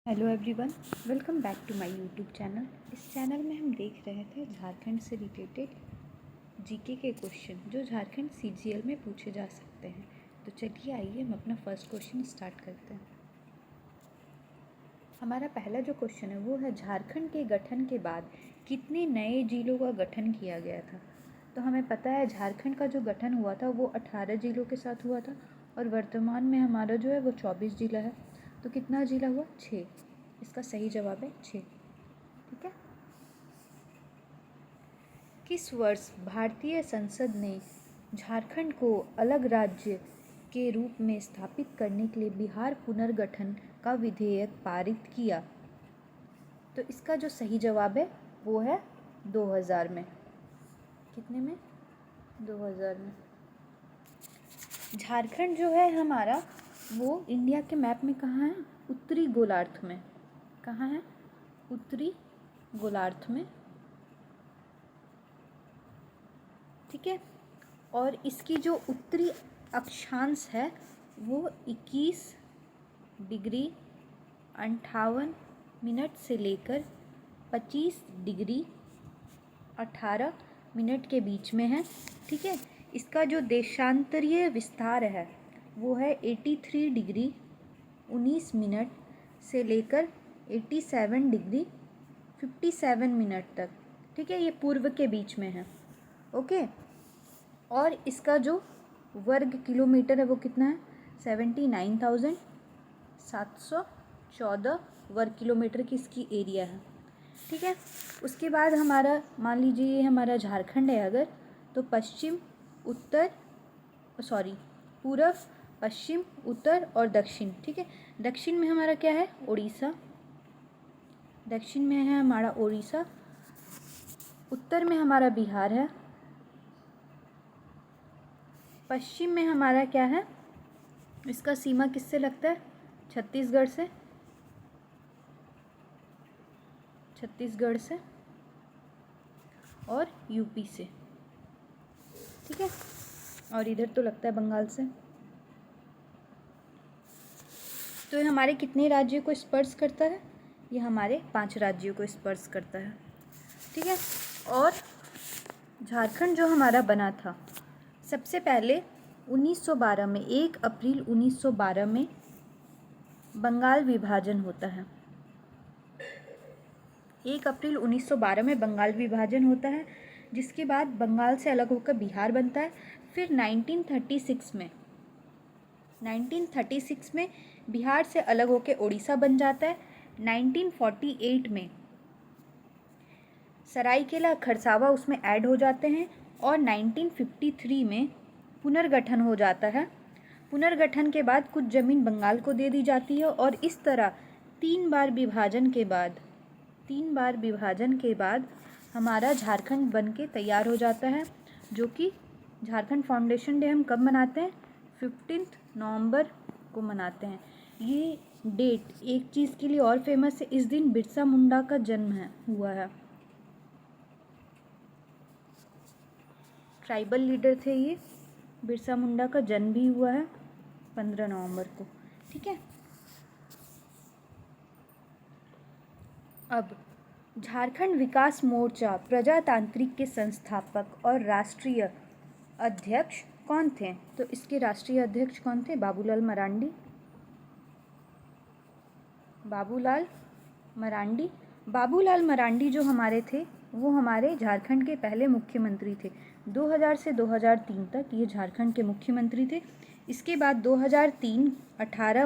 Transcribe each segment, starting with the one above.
Hello everyone, welcome back to my YouTube channel. इस channel में हम देख रहे थे झारखंड से रिलेटेड जीके के क्वेश्चन जो झारखंड सीजीएल में पूछे जा सकते हैं। तो चलिए आइए हम अपना फर्स्ट क्वेश्चन स्टार्ट करते हैं। हमारा पहला जो क्वेश्चन है वो है झारखंड के गठन के बाद कितने नए जिलों का गठन किया गया था। तो हमें पता है झारखंड का जो गठन हुआ था वो 18 जिलों के साथ हुआ था और वर्तमान में हमारा जो है वो 24 जिला है। तो कितना जिला हुआ? 6। इसका सही जवाब है 6। ठीक है। किस वर्ष भारतीय संसद ने झारखंड को अलग राज्य के रूप में स्थापित करने के लिए बिहार पुनर्गठन का विधेयक पारित किया? तो इसका जो सही जवाब है वो है 2000 में। कितने में? 2000 में। झारखंड जो है हमारा वो इंडिया के मैप में कहाँ है? उत्तरी गोलार्ध में। कहाँ है? उत्तरी गोलार्ध में। ठीक है। और इसकी जो उत्तरी अक्षांश है वो 21 डिग्री 58 मिनट से लेकर 25 डिग्री 18 मिनट के बीच में है। ठीक है। इसका जो देशांतरीय विस्तार है वो है 83 डिग्री 19 मिनट से लेकर 87 डिग्री 57 मिनट तक। ठीक है। ये पूर्व के बीच में है। ओके। और इसका जो वर्ग किलोमीटर है वो कितना है? 79,714 वर्ग किलोमीटर की इसकी एरिया है। ठीक है। उसके बाद हमारा मान लीजिए हमारा झारखंड है अगर, तो पूर्व, पश्चिम, उत्तर और दक्षिण। ठीक है। दक्षिण में हमारा क्या है? उड़ीसा। दक्षिण में है हमारा उड़ीसा। उत्तर में हमारा बिहार है। पश्चिम में हमारा क्या है? इसका सीमा किससे लगता है? छत्तीसगढ़ से। छत्तीसगढ़ से और यूपी से। ठीक है। और इधर तो लगता है बंगाल से। तो ये हमारे कितने राज्यों को स्पर्श करता है? ये हमारे 5 राज्यों को स्पर्श करता है। ठीक है। और झारखंड जो हमारा बना था सबसे पहले 1912 में, 1 अप्रैल 1912 में बंगाल विभाजन होता है। 1 अप्रैल 1912 में बंगाल विभाजन होता है, जिसके बाद बंगाल से अलग होकर बिहार बनता है। फिर 1936 में बिहार से अलग होकर उड़ीसा बन जाता है। 1948 में सरायकेला खरसावा उसमें ऐड हो जाते हैं और 1953 में पुनर्गठन हो जाता है। पुनर्गठन के बाद कुछ ज़मीन बंगाल को दे दी जाती है और इस तरह 3 बार विभाजन के बाद हमारा झारखंड बन के तैयार हो जाता है, जो कि झारखंड फाउंडेशन डे हम कब मनाते हैं? 15 नवंबर को मनाते हैं। ये डेट एक चीज़ के लिए और फेमस है, इस दिन बिरसा मुंडा का जन्म हुआ है। ट्राइबल लीडर थे ये। बिरसा मुंडा का जन्म भी हुआ है 15 नवंबर को। ठीक है। अब झारखंड विकास मोर्चा प्रजातांत्रिक के संस्थापक और राष्ट्रीय अध्यक्ष कौन थे? तो इसके राष्ट्रीय अध्यक्ष कौन थे? बाबूलाल मरांडी। बाबूलाल मरांडी जो हमारे थे वो हमारे झारखंड के पहले मुख्यमंत्री थे। 2000 से 2003 तक ये झारखंड के मुख्यमंत्री थे। इसके बाद 2003 18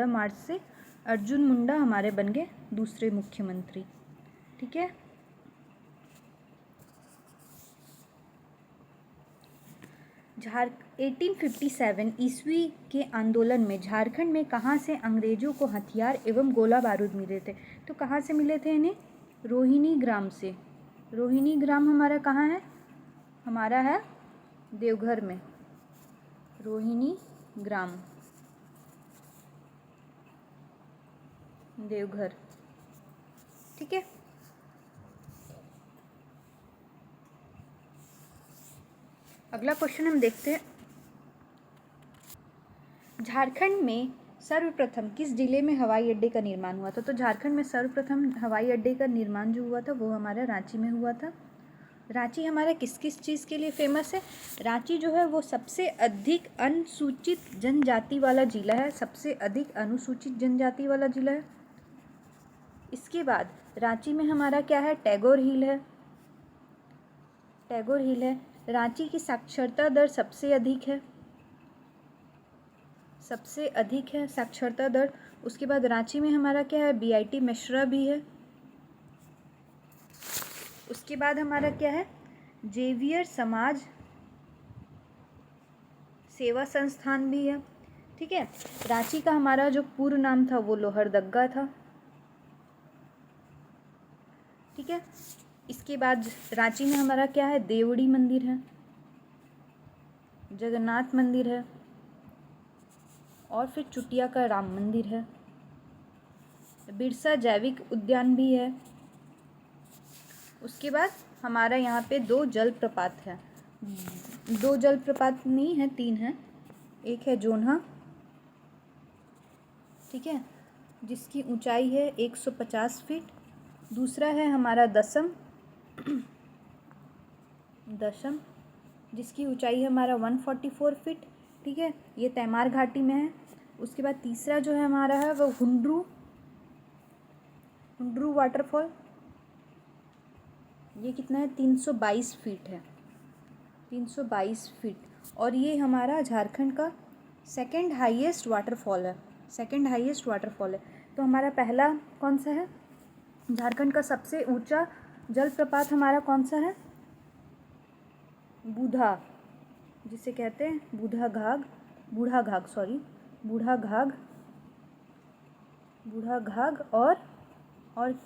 मार्च से अर्जुन मुंडा हमारे बन गए दूसरे मुख्यमंत्री। ठीक है। झार 1857 ईस्वी के आंदोलन में झारखंड में कहाँ से अंग्रेजों को हथियार एवं गोला बारूद मिले थे? तो कहाँ से मिले थे इन्हें? रोहिणी ग्राम से। रोहिणी ग्राम हमारा कहाँ है? हमारा है देवघर में। रोहिणी ग्राम, देवघर। ठीक है। अगला क्वेश्चन हम देखते हैं। झारखंड में सर्वप्रथम किस जिले में हवाई अड्डे का निर्माण हुआ था? तो झारखंड में सर्वप्रथम हवाई अड्डे का निर्माण जो हुआ था वो हमारा रांची में हुआ था। रांची हमारा किस किस चीज़ के लिए फेमस है? रांची जो है वो सबसे अधिक अनुसूचित जनजाति वाला जिला है, सबसे अधिक अनुसूचित जनजाति वाला जिला है। इसके बाद रांची में हमारा क्या है? टैगोर हिल है, टैगोर हिल है। रांची की साक्षरता दर सबसे अधिक है, सबसे अधिक है साक्षरता दर। उसके बाद रांची में हमारा क्या है? बीआईटी मिश्रा भी है। उसके बाद हमारा क्या है? जेवियर समाज सेवा संस्थान भी है। ठीक है। रांची का हमारा जो पूर्व नाम था वो लोहरदग्गा था। ठीक है। इसके बाद रांची में हमारा क्या है? देवड़ी मंदिर है, जगन्नाथ मंदिर है, और फिर चुटिया का राम मंदिर है। बिरसा जैविक उद्यान भी है। उसके बाद हमारा यहाँ पे 2 जलप्रपात है, 2 जलप्रपात नहीं है, 3 है। एक है जोन्हा, ठीक है, जिसकी ऊंचाई है 150 फीट। दूसरा है हमारा दसम, जिसकी ऊंचाई है हमारा 144 फीट। ठीक है, ये तैमार घाटी में है। उसके बाद तीसरा जो है हमारा है वो हुंड्रू वाटरफॉल। ये कितना है? 322 फीट है, 322 फीट। और ये हमारा झारखंड का सेकंड हाईएस्ट वाटरफॉल है, सेकंड हाईएस्ट वाटरफॉल है। तो हमारा पहला कौन सा है? झारखंड का सबसे ऊंचा जलप्रपात हमारा कौन सा है? बूढ़ा, जिसे कहते हैं बूढ़ा घाघ, बूढ़ा घाघ। और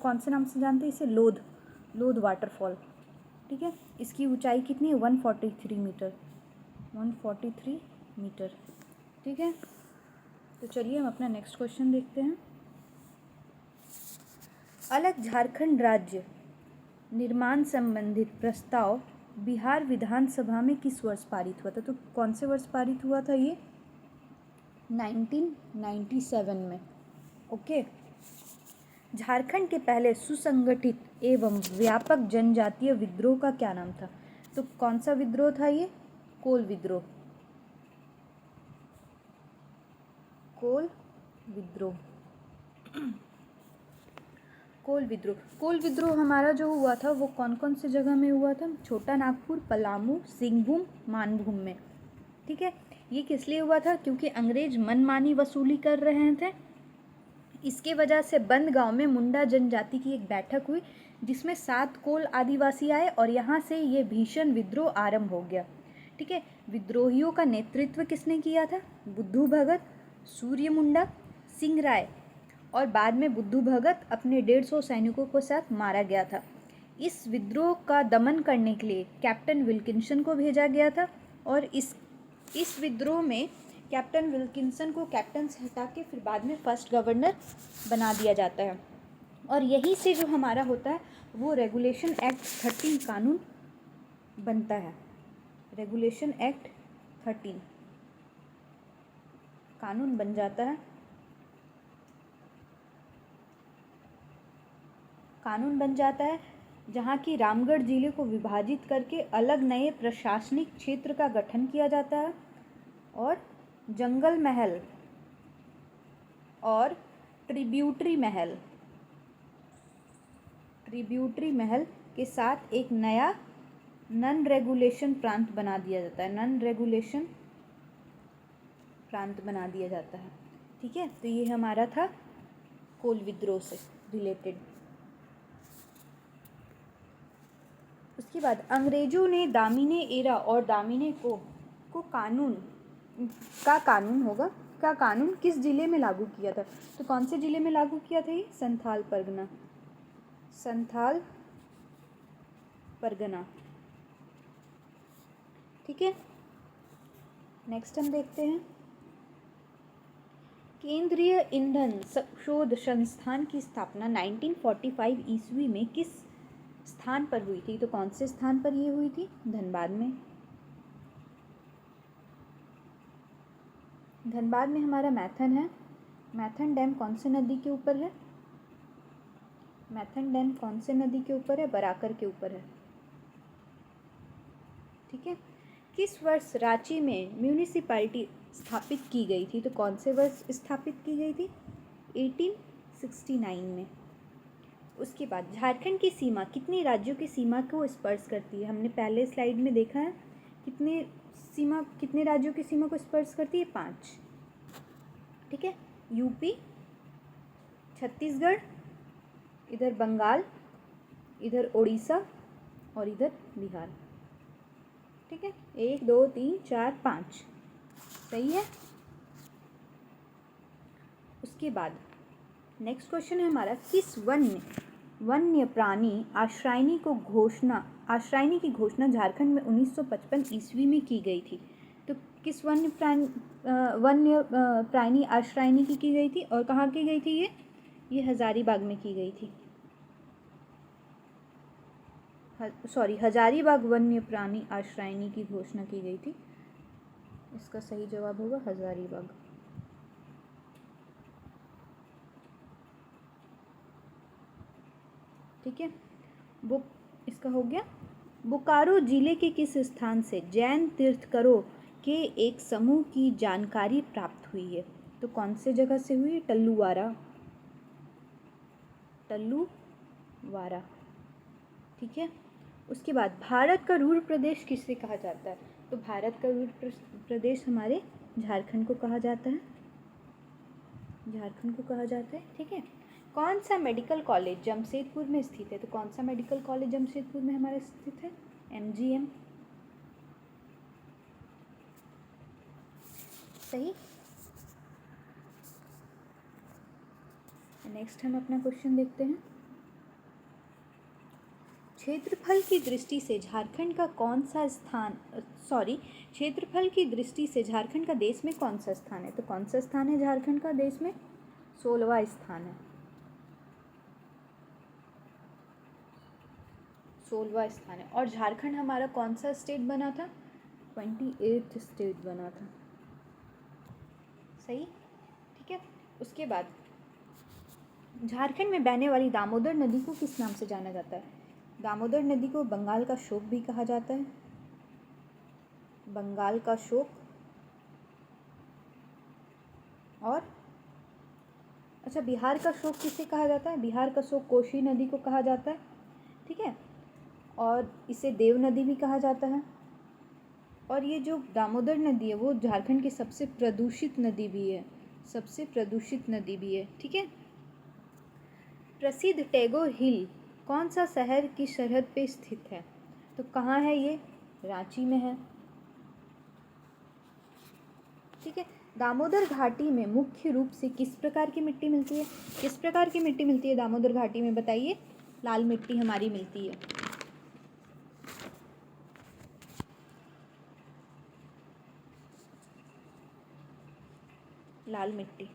कौन से नाम से जानते हैं इसे? लोध वाटरफॉल। ठीक है, इसकी ऊंचाई कितनी है? 143 मीटर, 143 मीटर। ठीक है, तो चलिए हम अपना नेक्स्ट क्वेश्चन देखते हैं। अलग झारखंड राज्य निर्माण संबंधित प्रस्ताव बिहार विधानसभा में किस वर्ष पारित हुआ था? तो कौन से वर्ष पारित हुआ था ये? 1997 में। ओके। झारखंड के पहले सुसंगठित एवं व्यापक जनजातीय विद्रोह का क्या नाम था? तो कौन सा विद्रोह था ये? कोल विद्रोह, कोल विद्रोह, कोल विद्रोह। कोल विद्रोह हमारा जो हुआ था वो कौन कौन से जगह में हुआ था? छोटा नागपुर, पलामू, सिंहभूम, मानभूम में। ठीक है, ये किस लिए हुआ था? क्योंकि अंग्रेज मनमानी वसूली कर रहे थे। इसके वजह से बंद गांव में मुंडा जनजाति की एक बैठक हुई जिसमें 7 कोल आदिवासी आए और यहाँ से ये भीषण विद्रोह आरंभ हो गया। ठीक है, विद्रोहियों का नेतृत्व किसने किया था? बुद्धू भगत, सूर्य मुंडा, सिंह राय, और बाद में बुद्धू भगत अपने 150 सैनिकों के साथ मारा गया था। इस विद्रोह का दमन करने के लिए कैप्टन विल्किंसन को भेजा गया था और इस विद्रोह में कैप्टन विल्किंसन को कैप्टन से हटा के फिर बाद में फर्स्ट गवर्नर बना दिया जाता है। और यहीं से जो हमारा होता है वो रेगुलेशन एक्ट 13 कानून बनता है। रेगुलेशन एक्ट 13 कानून बन जाता है, कानून बन जाता है जहाँ की रामगढ़ जिले को विभाजित करके अलग नए प्रशासनिक क्षेत्र का गठन किया जाता है और जंगल महल और ट्रिब्यूटरी महल के साथ एक नया नन रेगुलेशन प्रांत बना दिया जाता है, नन रेगुलेशन प्रांत बना दिया जाता है। ठीक है, तो ये हमारा था कोल विद्रोह से रिलेटेड। उसके बाद अंग्रेजों ने दामिनी एरा और दामिनी को कानून किस जिले में लागू किया था? तो कौन से जिले में लागू किया था ये? संथाल परगना। ठीक है, नेक्स्ट हम देखते हैं केंद्रीय ईंधन शोध संस्थान की स्थापना 1945 ईस्वी में किस स्थान पर हुई थी? तो कौन से स्थान पर ये हुई थी? धनबाद में। धनबाद में हमारा मैथन है। मैथन डैम कौन से नदी के ऊपर है? मैथन डैम कौन से नदी के ऊपर है? बराकर के ऊपर है। ठीक है। किस वर्ष रांची में म्यूनिसिपैलिटी स्थापित की गई थी? तो कौन से वर्ष स्थापित की गई थी? 1869 में। उसके बाद झारखंड की सीमा कितने राज्यों की सीमा को स्पर्श करती है? हमने पहले स्लाइड में देखा है कितने राज्यों की सीमा को स्पर्श करती है? 5। ठीक है। यूपी, छत्तीसगढ़, इधर बंगाल, इधर उड़ीसा और इधर बिहार। ठीक है। 1 2 3 4 5 सही है। उसके बाद नेक्स्ट क्वेश्चन है हमारा, किस वन्य प्राणी आश्रयनी की घोषणा झारखंड में 1955 ईस्वी में की गई थी? तो किस वन्य प्राणी आश्रयनी की गई थी और कहाँ की गई थी? ये हजारीबाग में की गई थी। हजारीबाग वन्य प्राणी आश्रयनी की घोषणा की गई थी। इसका सही जवाब होगा हजारीबाग। ठीक है। इसका हो गया। बोकारो जिले के किस स्थान से जैन तीर्थंकरों के एक समूह की जानकारी प्राप्त हुई है? तो कौन से जगह से हुई? टल्लूवारा। ठीक है। उसके बाद भारत का रूर प्रदेश किसे कहा जाता है? तो भारत का रूर प्रदेश हमारे झारखंड को कहा जाता है। ठीक है। कौन सा मेडिकल कॉलेज जमशेदपुर में स्थित है? तो कौन सा मेडिकल कॉलेज जमशेदपुर में हमारे स्थित है? MGM। सही। नेक्स्ट हम अपना क्वेश्चन देखते हैं। क्षेत्रफल की दृष्टि से झारखंड का देश में कौन सा स्थान है? तो कौन सा स्थान है झारखंड का देश में? 16वां स्थान है। 16वां स्थान है। और झारखंड हमारा कौन सा स्टेट बना था? 28th स्टेट बना था। सही। ठीक है। उसके बाद झारखंड में बहने वाली दामोदर नदी को किस नाम से जाना जाता है? दामोदर नदी को बंगाल का शोक भी कहा जाता है। बंगाल का शोक। और अच्छा, बिहार का शोक किसे कहा जाता है? बिहार का शोक कोसी नदी को कहा जाता है। ठीक है। और इसे देव नदी भी कहा जाता है। और ये जो दामोदर नदी है वो झारखंड की सबसे प्रदूषित नदी भी है। ठीक है। प्रसिद्ध टैगोर हिल कौन सा शहर की सरहद पे स्थित है? तो कहाँ है ये? रांची में है। ठीक है। दामोदर घाटी में मुख्य रूप से किस प्रकार की मिट्टी मिलती है? दामोदर घाटी में बताइए। लाल मिट्टी हमारी मिलती है। लाल मिट्टी।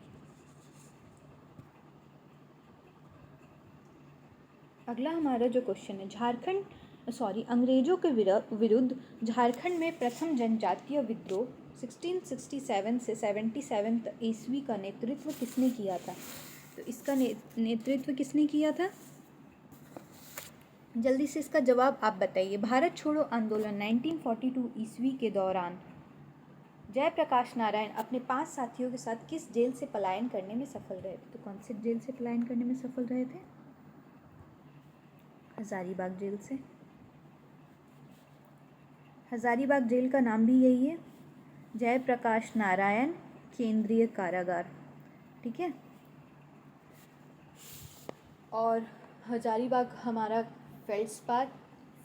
अगला हमारा जो क्वेश्चन है, अंग्रेजों के विरुद्ध झारखंड में प्रथम जनजातीय विद्रोह 1667 से 77 ईस्वी का नेतृत्व किसने किया था? तो इसका नेतृत्व किसने किया था? जल्दी से इसका जवाब आप बताइए। भारत छोड़ो आंदोलन 1942 ईस्वी के दौरान जयप्रकाश नारायण अपने 5 साथियों के साथ किस जेल से पलायन करने में सफल रहे थे? तो कौन से जेल से पलायन करने में सफल रहे थे? हजारीबाग जेल से। हजारीबाग जेल का नाम भी यही है, जयप्रकाश नारायण केंद्रीय कारागार। ठीक है। और हजारीबाग हमारा फेल्ड्सपार,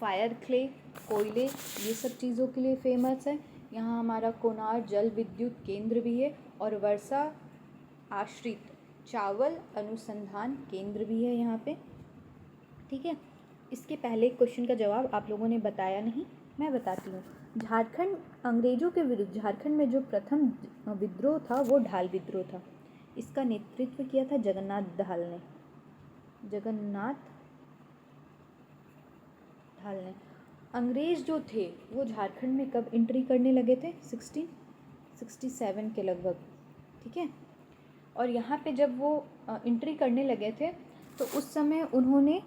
फायर क्ले, कोयले, ये सब चीज़ों के लिए फेमस है। यहाँ हमारा कोनार जल विद्युत केंद्र भी है और वर्षा आश्रित चावल अनुसंधान केंद्र भी है यहाँ पे। ठीक है। इसके पहले क्वेश्चन का जवाब आप लोगों ने बताया नहीं, मैं बताती हूँ। झारखंड अंग्रेजों के विरुद्ध झारखंड में जो प्रथम विद्रोह था वो ढाल विद्रोह था। इसका नेतृत्व किया था जगन्नाथ ढाल ने। अंग्रेज जो थे वो झारखंड में कब एंट्री करने लगे थे? 1667 के लगभग। ठीक है। और यहाँ पे जब वो एंट्री करने लगे थे तो उस समय उन्होंने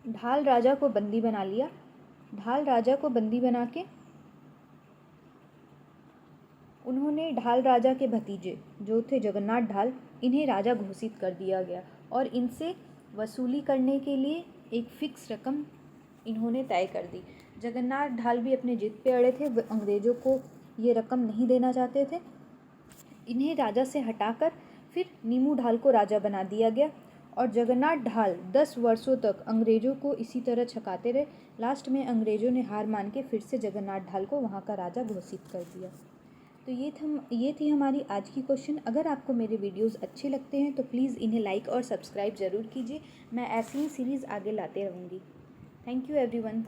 ढाल राजा को बंदी बना लिया। ढाल राजा को बंदी बना के उन्होंने ढाल राजा के भतीजे जो थे जगन्नाथ ढाल, इन्हें राजा घोषित कर दिया गया और इनसे वसूली करने के लिए एक फ़िक्स रकम इन्होंने तय कर दी। जगन्नाथ ढाल भी अपने जिद पे अड़े थे, वो अंग्रेज़ों को ये रकम नहीं देना चाहते थे। इन्हें राजा से हटाकर फिर नीमू ढाल को राजा बना दिया गया और जगन्नाथ ढाल 10 वर्षों तक अंग्रेज़ों को इसी तरह छकाते रहे। लास्ट में अंग्रेज़ों ने हार मान के फिर से जगन्नाथ ढाल को वहाँ का राजा घोषित कर दिया। तो ये थी हमारी आज की क्वेश्चन। अगर आपको मेरे वीडियोस अच्छे लगते हैं तो प्लीज़ इन्हें लाइक और सब्सक्राइब ज़रूर कीजिए। मैं ऐसी ही सीरीज़ आगे लाते रहूँगी। Thank you everyone.